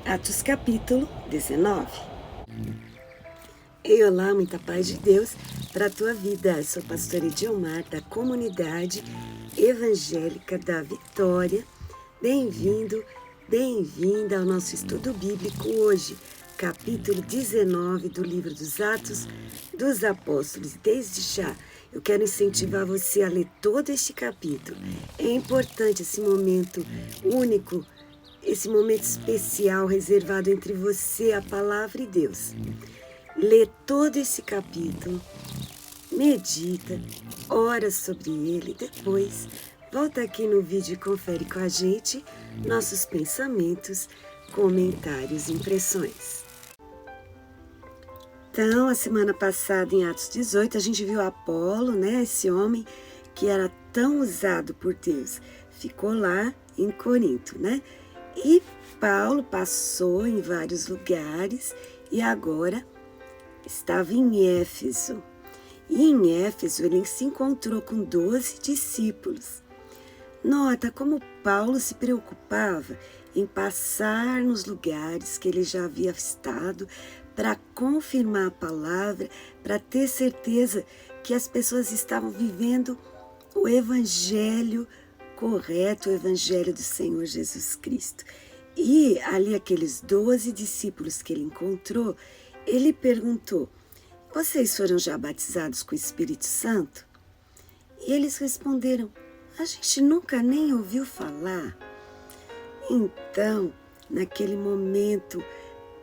Atos capítulo 19. Ei, olá, muita paz de Deus para a tua vida. Eu sou a pastora Edilmar, da comunidade evangélica da Vitória. Bem-vindo, bem-vinda ao nosso estudo bíblico hoje, capítulo 19 do livro dos Atos dos Apóstolos. Desde já, eu quero incentivar você a ler todo este capítulo. É importante esse momento único, esse momento especial reservado entre você, a palavra e Deus. Lê todo esse capítulo, medita, ora sobre ele, depois volta aqui no vídeo e confere com a gente nossos pensamentos, comentários e impressões. Então, a semana passada, em Atos 18, a gente viu Apolo, né? Esse homem que era tão usado por Deus, ficou lá em Corinto, né? E Paulo passou em vários lugares e agora estava em Éfeso. E em Éfeso ele se encontrou com 12 discípulos. Nota como Paulo se preocupava em passar nos lugares que ele já havia estado para confirmar a palavra, para ter certeza que as pessoas estavam vivendo o evangelho correto, o evangelho do Senhor Jesus Cristo. E ali aqueles 12 discípulos que ele encontrou, ele perguntou: vocês foram já batizados com o Espírito Santo? E eles responderam: a gente nunca nem ouviu falar. Então, naquele momento,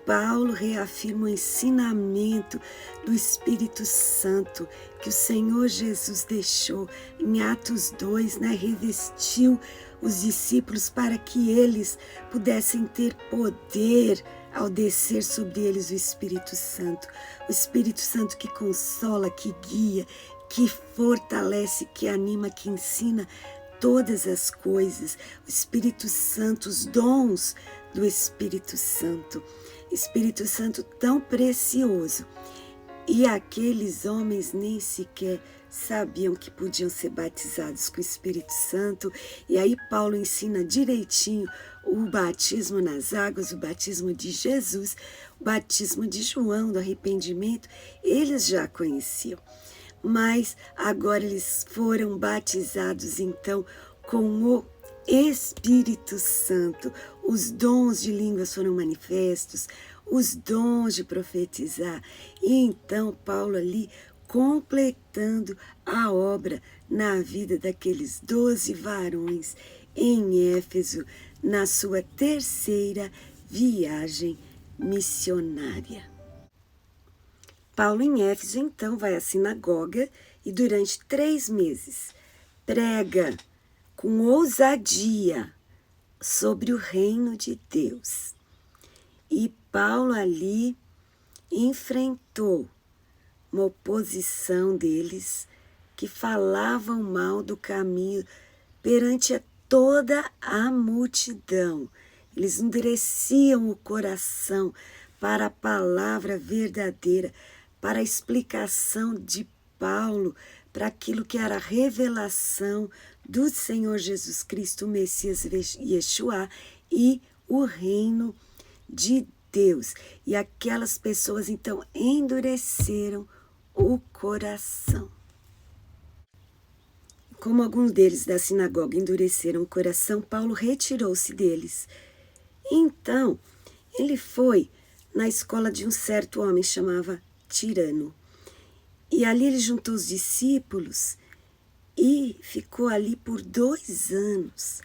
Paulo reafirma o ensinamento do Espírito Santo que o Senhor Jesus deixou em Atos 2, né? Revestiu os discípulos para que eles pudessem ter poder ao descer sobre eles o Espírito Santo. O Espírito Santo que consola, que guia, que fortalece, que anima, que ensina todas as coisas. O Espírito Santo, os dons do Espírito Santo. Espírito Santo tão precioso. E aqueles homens nem sequer sabiam que podiam ser batizados com o Espírito Santo. E aí Paulo ensina direitinho o batismo nas águas, o batismo de Jesus, o batismo de João, do arrependimento. Eles já conheciam. Mas agora eles foram batizados então com o Espírito Santo. Os dons de línguas foram manifestos, os dons de profetizar. E então Paulo ali completando a obra na vida daqueles 12 varões em Éfeso, na sua terceira viagem missionária. Paulo em Éfeso então vai à sinagoga e durante 3 meses prega com ousadia sobre o reino de Deus. E Paulo ali enfrentou uma oposição deles que falavam mal do caminho perante toda a multidão. Eles endureciam o coração para a palavra verdadeira, para a explicação de Paulo, para aquilo que era a revelação do Senhor Jesus Cristo, o Messias Yeshua e o reino de Deus. E aquelas pessoas então endureceram o coração. Como alguns deles da sinagoga endureceram o coração, Paulo retirou-se deles. Então, ele foi na escola de um certo homem chamado Tirano. E ali ele juntou os discípulos e ficou ali por 2 anos,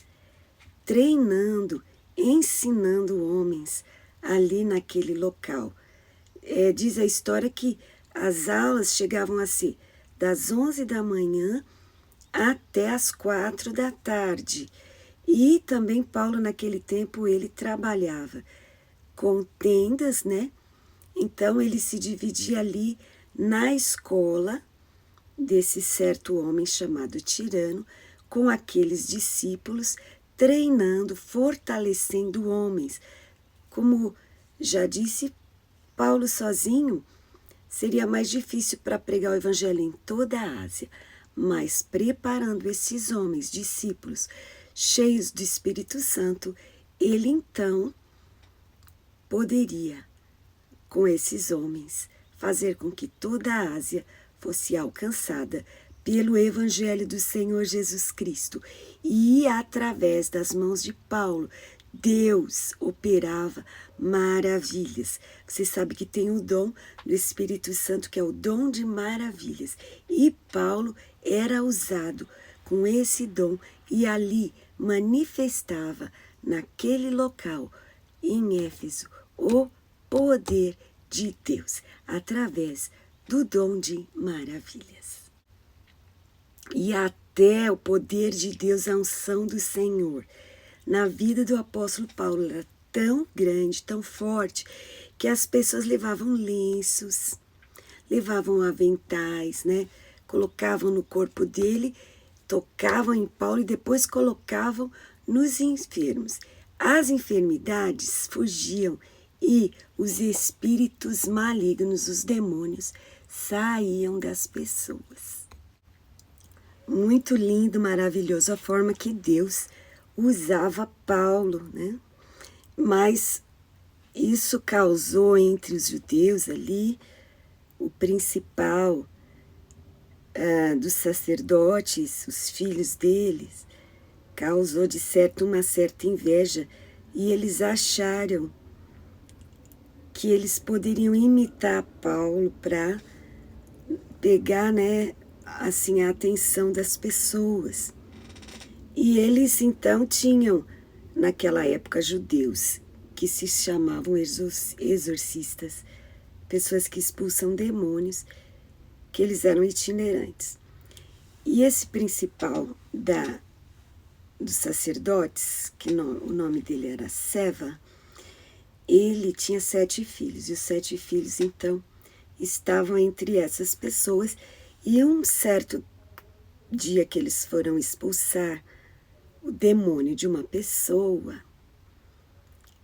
treinando, ensinando homens ali naquele local. Diz a história que as aulas chegavam a ser das 11 da manhã até as 4 da tarde. E também Paulo, naquele tempo, ele trabalhava com tendas, né? Então, ele se dividia ali na escola desse certo homem chamado Tirano, com aqueles discípulos, treinando, fortalecendo homens. Como já disse, Paulo sozinho seria mais difícil para pregar o evangelho em toda a Ásia, mas preparando esses homens, discípulos, cheios do Espírito Santo, ele então poderia, com esses homens, fazer com que toda a Ásia fosse alcançada pelo Evangelho do Senhor Jesus Cristo. E através das mãos de Paulo, Deus operava maravilhas. Você sabe que tem o dom do Espírito Santo, que é o dom de maravilhas. E Paulo era usado com esse dom e ali manifestava naquele local, em Éfeso, o poder de Deus, através do dom de maravilhas. E até o poder de Deus, a unção do Senhor, na vida do apóstolo Paulo era tão grande, tão forte, que as pessoas levavam lenços, levavam aventais, né? Colocavam no corpo dele, tocavam em Paulo e depois colocavam nos enfermos. As enfermidades fugiam e os espíritos malignos, os demônios, saíam das pessoas. Muito lindo, maravilhoso a forma que Deus usava Paulo, né? Mas isso causou entre os judeus ali, o principal dos sacerdotes, os filhos deles, causou de certo uma certa inveja, e eles acharam que eles poderiam imitar Paulo para pegar, né, assim, a atenção das pessoas. E eles então tinham, naquela época, judeus que se chamavam exorcistas, pessoas que expulsam demônios, que eles eram itinerantes. E esse principal dos sacerdotes, que o nome dele era Seva, ele tinha 7 filhos, e os 7 filhos, então, estavam entre essas pessoas, e um certo dia que eles foram expulsar o demônio de uma pessoa,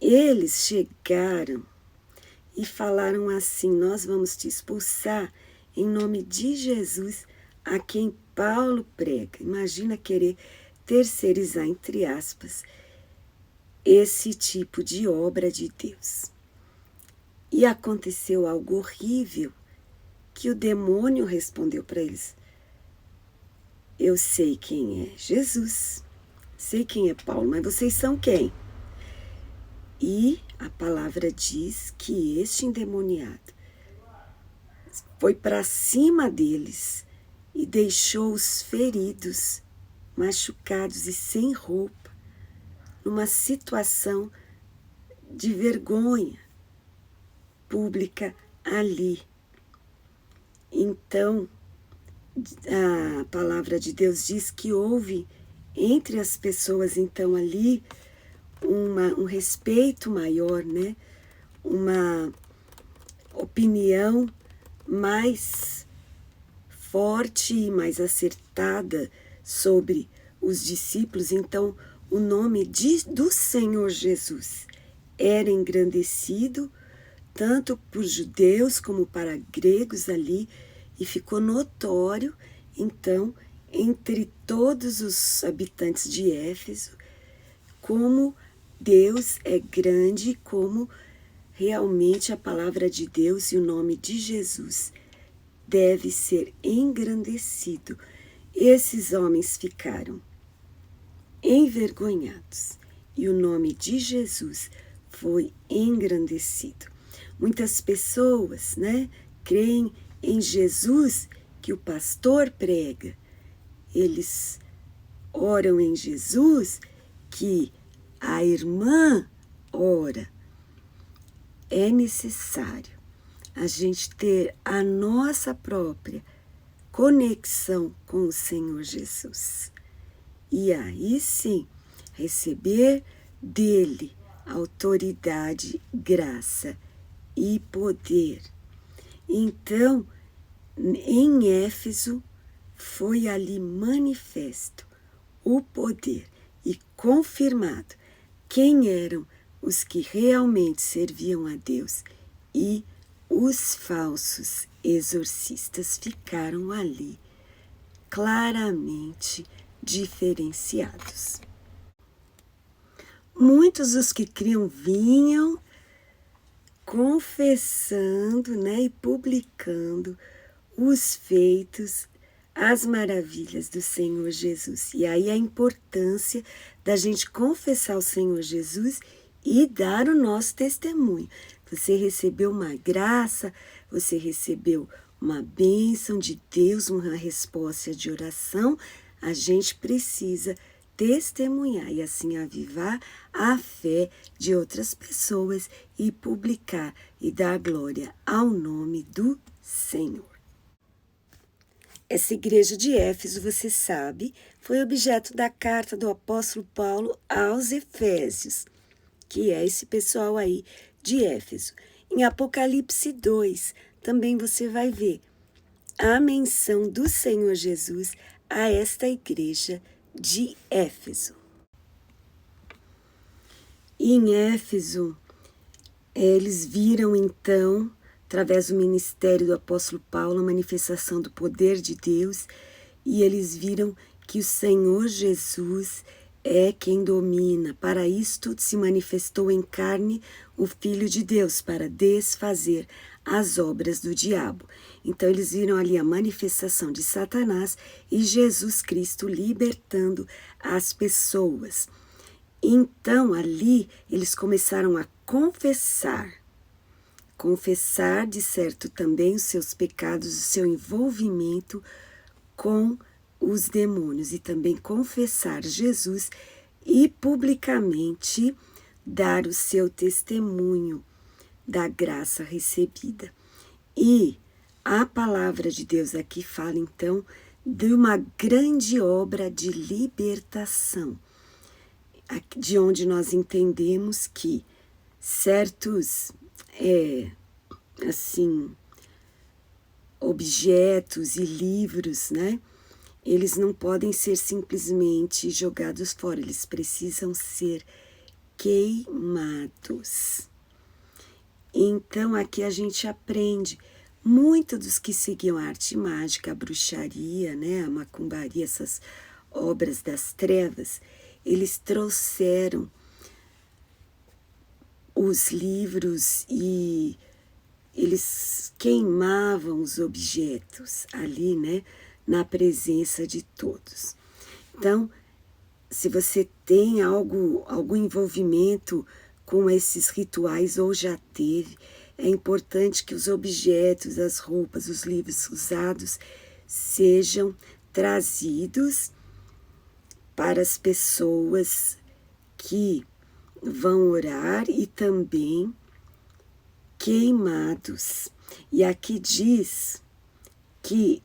eles chegaram e falaram assim: nós vamos te expulsar em nome de Jesus, a quem Paulo prega. Imagina querer terceirizar, entre aspas, esse tipo de obra de Deus. E aconteceu algo horrível, que o demônio respondeu para eles: eu sei quem é Jesus, sei quem é Paulo, mas vocês são quem? E a palavra diz que este endemoniado foi para cima deles e deixou-os feridos, machucados e sem roupa, numa situação de vergonha pública ali. Então, a palavra de Deus diz que houve entre as pessoas, então, ali, um respeito maior, né? Uma opinião mais forte e mais acertada sobre os discípulos. Então, o nome do Senhor Jesus era engrandecido, tanto por judeus como para gregos ali, e ficou notório, então, entre todos os habitantes de Éfeso, como Deus é grande, como realmente a palavra de Deus e o nome de Jesus deve ser engrandecido. Esses homens ficaram envergonhados e o nome de Jesus foi engrandecido. Muitas pessoas, né, creem em Jesus que o pastor prega. Eles oram em Jesus que a irmã ora. É necessário a gente ter a nossa própria conexão com o Senhor Jesus. E aí sim, receber dele autoridade, graça e poder. Então, em Éfeso, foi ali manifesto o poder e confirmado quem eram os que realmente serviam a Deus, e os falsos exorcistas ficaram ali claramente diferenciados. Muitos dos que criam vinham confessando, né, e publicando os feitos, as maravilhas do Senhor Jesus. E aí a importância da gente confessar o Senhor Jesus e dar o nosso testemunho. Você recebeu uma graça, você recebeu uma bênção de Deus, uma resposta de oração, a gente precisa testemunhar e assim avivar a fé de outras pessoas e publicar e dar glória ao nome do Senhor. Essa igreja de Éfeso, você sabe, foi objeto da carta do apóstolo Paulo aos Efésios, que é esse pessoal aí de Éfeso. Em Apocalipse 2, também você vai ver a menção do Senhor Jesus a esta igreja de Éfeso. E em Éfeso, eles viram então, através do ministério do apóstolo Paulo, a manifestação do poder de Deus, e eles viram que o Senhor Jesus é quem domina. Para isto se manifestou em carne o Filho de Deus, para desfazer as obras do diabo. Então eles viram ali a manifestação de Satanás e Jesus Cristo libertando as pessoas. Então ali eles começaram a confessar de certo também os seus pecados, o seu envolvimento com os demônios e também confessar Jesus e publicamente dar o seu testemunho da graça recebida. E a palavra de Deus aqui fala então de uma grande obra de libertação, de onde nós entendemos que certos objetos e livros, né? Eles não podem ser simplesmente jogados fora, eles precisam ser queimados. Então aqui a gente aprende, muito dos que seguiam a arte mágica, a bruxaria, né, a macumbaria, essas obras das trevas, eles trouxeram os livros e eles queimavam os objetos ali, né, na presença de todos. Então, se você tem algum envolvimento com esses rituais ou já teve, é importante que os objetos, as roupas, os livros usados sejam trazidos para as pessoas que vão orar e também queimados. E aqui diz que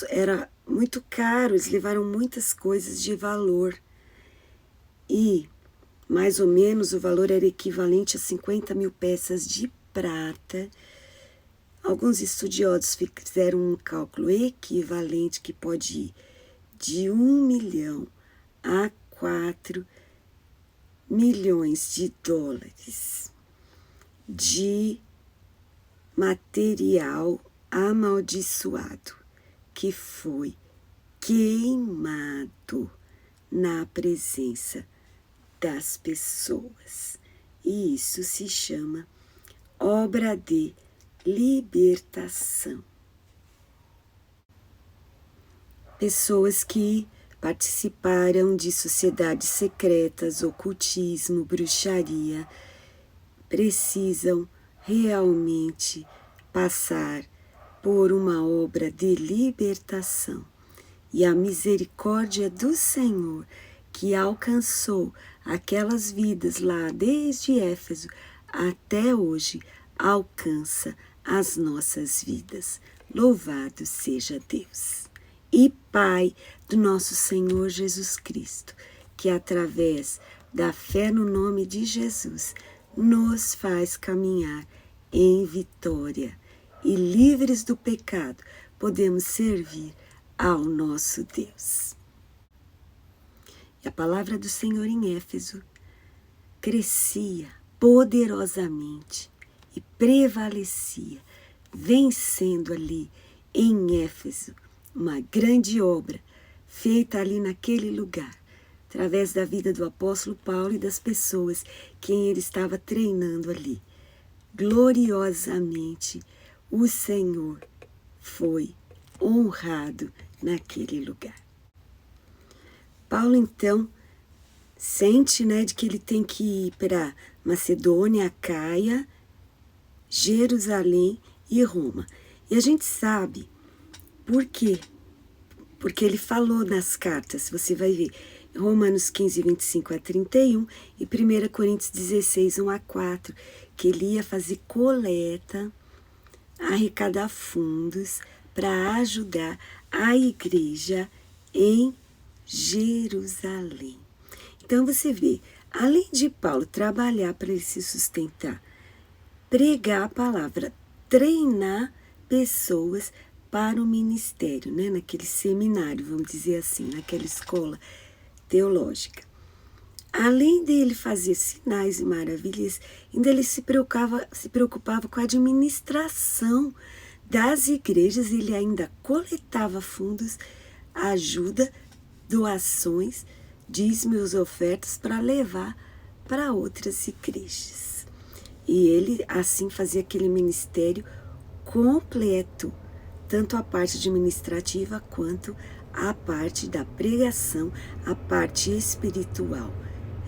era muito caro, eles levaram muitas coisas de valor e mais ou menos o valor era equivalente a 50 mil peças de prata. Alguns estudiosos fizeram um cálculo equivalente que pode ir de 1 milhão a 4 milhões de dólares de material amaldiçoado que foi queimado na presença das pessoas. E isso se chama obra de libertação. Pessoas que participaram de sociedades secretas, ocultismo, bruxaria, precisam realmente passar por uma obra de libertação. E a misericórdia do Senhor, que alcançou aquelas vidas lá desde Éfeso até hoje, alcança as nossas vidas. Louvado seja Deus. E Pai do nosso Senhor Jesus Cristo, que através da fé no nome de Jesus, nos faz caminhar em vitória e livres do pecado, podemos servir ao nosso Deus. E a palavra do Senhor em Éfeso crescia poderosamente e prevalecia, vencendo ali em Éfeso uma grande obra feita ali naquele lugar, através da vida do apóstolo Paulo e das pessoas quem ele estava treinando ali. gloriosamente o Senhor foi honrado naquele lugar. Paulo, então, sente, né, de que ele tem que ir para Macedônia, Acaia, Jerusalém e Roma. E a gente sabe por quê. Porque ele falou nas cartas, você vai ver, Romanos 15, 25 a 31 e 1 Coríntios 16, 1 a 4, que ele ia fazer coleta, arrecadar fundos para ajudar a igreja em Jerusalém. Então você vê, além de Paulo trabalhar para ele se sustentar, pregar a palavra, treinar pessoas para o ministério, né? Naquele seminário, vamos dizer assim, naquela escola teológica. Além dele fazer sinais e maravilhas, ainda ele se preocupava com a administração das igrejas, ele ainda coletava fundos, ajuda, doações, dízimos, ofertas para levar para outras igrejas. E ele assim fazia aquele ministério completo, tanto a parte administrativa quanto a parte da pregação, a parte espiritual.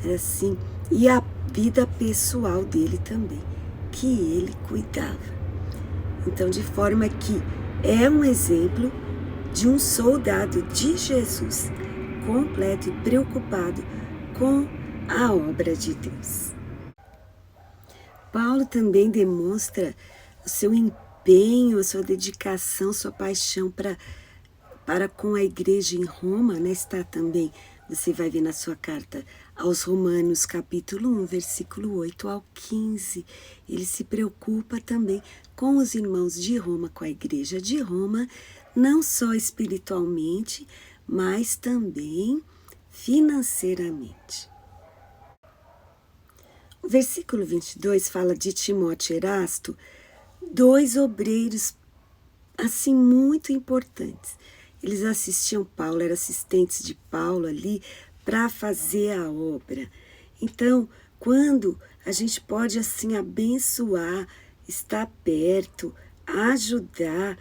Era assim, e a vida pessoal dele também, que ele cuidava. Então, de forma que é um exemplo de um soldado de Jesus, completo e preocupado com a obra de Deus. Paulo também demonstra o seu empenho, a sua dedicação, sua paixão para com a igreja em Roma, né? Está também, você vai ver na sua carta aos Romanos, capítulo 1, versículo 8 ao 15. Ele se preocupa também com os irmãos de Roma, com a igreja de Roma, não só espiritualmente, mas também financeiramente. O versículo 22 fala de Timóteo e Erasto, dois obreiros assim muito importantes. Eles assistiam Paulo, eram assistentes de Paulo ali para fazer a obra. Então, quando a gente pode assim abençoar, estar perto, ajudar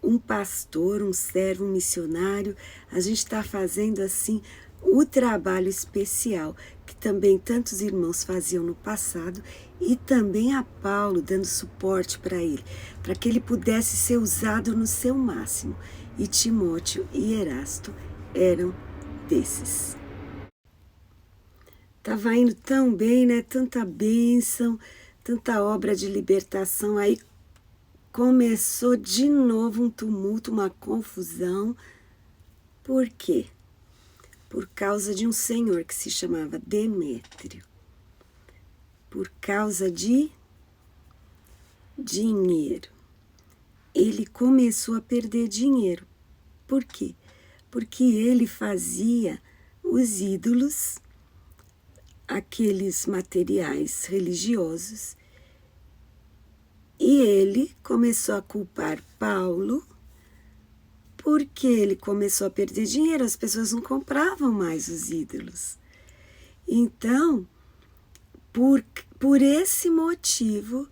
um pastor, um servo, um missionário, a gente está fazendo assim o trabalho especial que também tantos irmãos faziam no passado, e também a Paulo dando suporte para ele, para que ele pudesse ser usado no seu máximo. E Timóteo e Erasto eram desses. Estava indo tão bem, né? Tanta bênção, tanta obra de libertação. Aí começou de novo um tumulto, uma confusão. Por quê? Por causa de um senhor que se chamava Demétrio. Por causa de dinheiro. Ele começou a perder dinheiro. Por quê? Porque ele fazia os ídolos, aqueles materiais religiosos, e ele começou a culpar Paulo, porque ele começou a perder dinheiro, as pessoas não compravam mais os ídolos. Então, por esse motivo,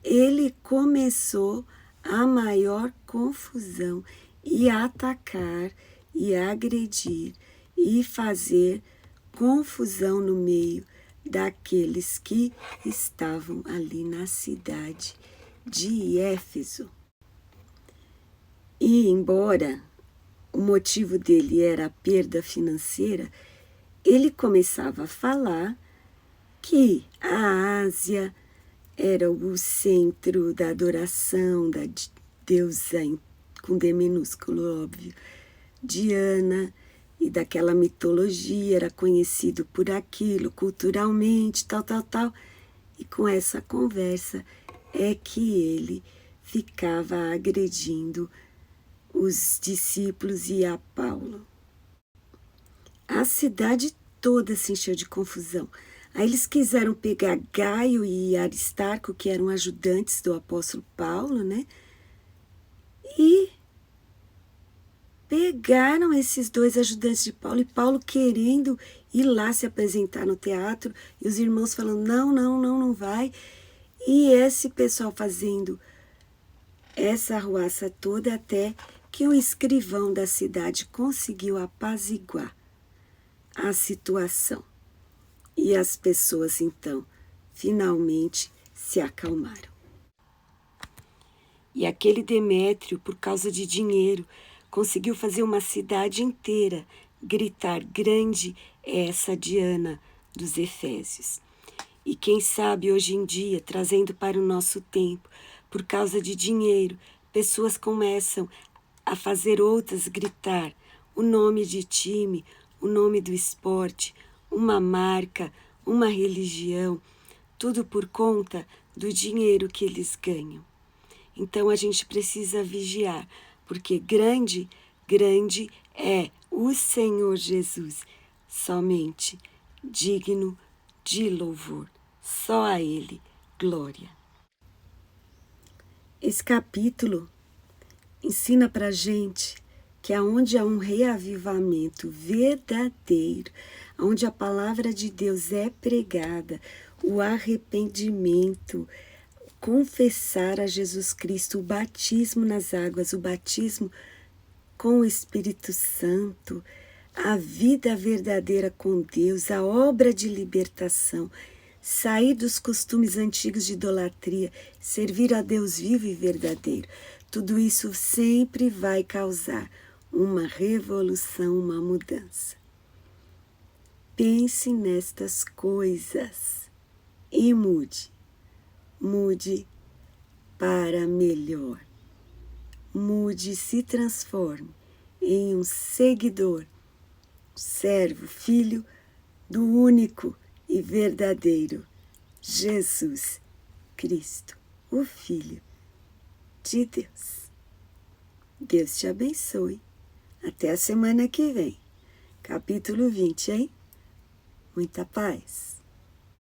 ele começou a maior confusão e atacar e agredir e fazer confusão no meio daqueles que estavam ali na cidade de Éfeso. E embora o motivo dele era a perda financeira, ele começava a falar que a Ásia era o centro da adoração da deusa, com D minúsculo, óbvio, Diana, e daquela mitologia, era conhecido por aquilo, culturalmente, tal. E com essa conversa é que ele ficava agredindo os discípulos e a Paulo. A cidade toda se encheu de confusão. Aí eles quiseram pegar Gaio e Aristarco, que eram ajudantes do apóstolo Paulo, né? E pegaram esses dois ajudantes de Paulo, e Paulo querendo ir lá se apresentar no teatro, e os irmãos falando, não vai. E esse pessoal fazendo essa arruaça toda até que o escrivão da cidade conseguiu apaziguar a situação. E as pessoas, então, finalmente se acalmaram. E aquele Demétrio, por causa de dinheiro, conseguiu fazer uma cidade inteira gritar: grande é essa Diana dos Efésios. E quem sabe hoje em dia, trazendo para o nosso tempo, por causa de dinheiro, pessoas começam a fazer outras gritar o nome de time, o nome do esporte, uma marca, uma religião, tudo por conta do dinheiro que eles ganham. Então a gente precisa vigiar, porque grande, grande é o Senhor Jesus, somente digno de louvor. Só a Ele glória. Esse capítulo ensina pra gente que aonde há um reavivamento verdadeiro, onde a palavra de Deus é pregada, o arrependimento, confessar a Jesus Cristo, o batismo nas águas, o batismo com o Espírito Santo, a vida verdadeira com Deus, a obra de libertação, sair dos costumes antigos de idolatria, servir a Deus vivo e verdadeiro. Tudo isso sempre vai causar uma revolução, uma mudança. Pense nestas coisas e mude. Mude para melhor. Mude, se transforme em um seguidor, servo, filho do único e verdadeiro Jesus Cristo, o Filho de Deus. Deus te abençoe. Até a semana que vem. Capítulo 20, hein? Muita paz.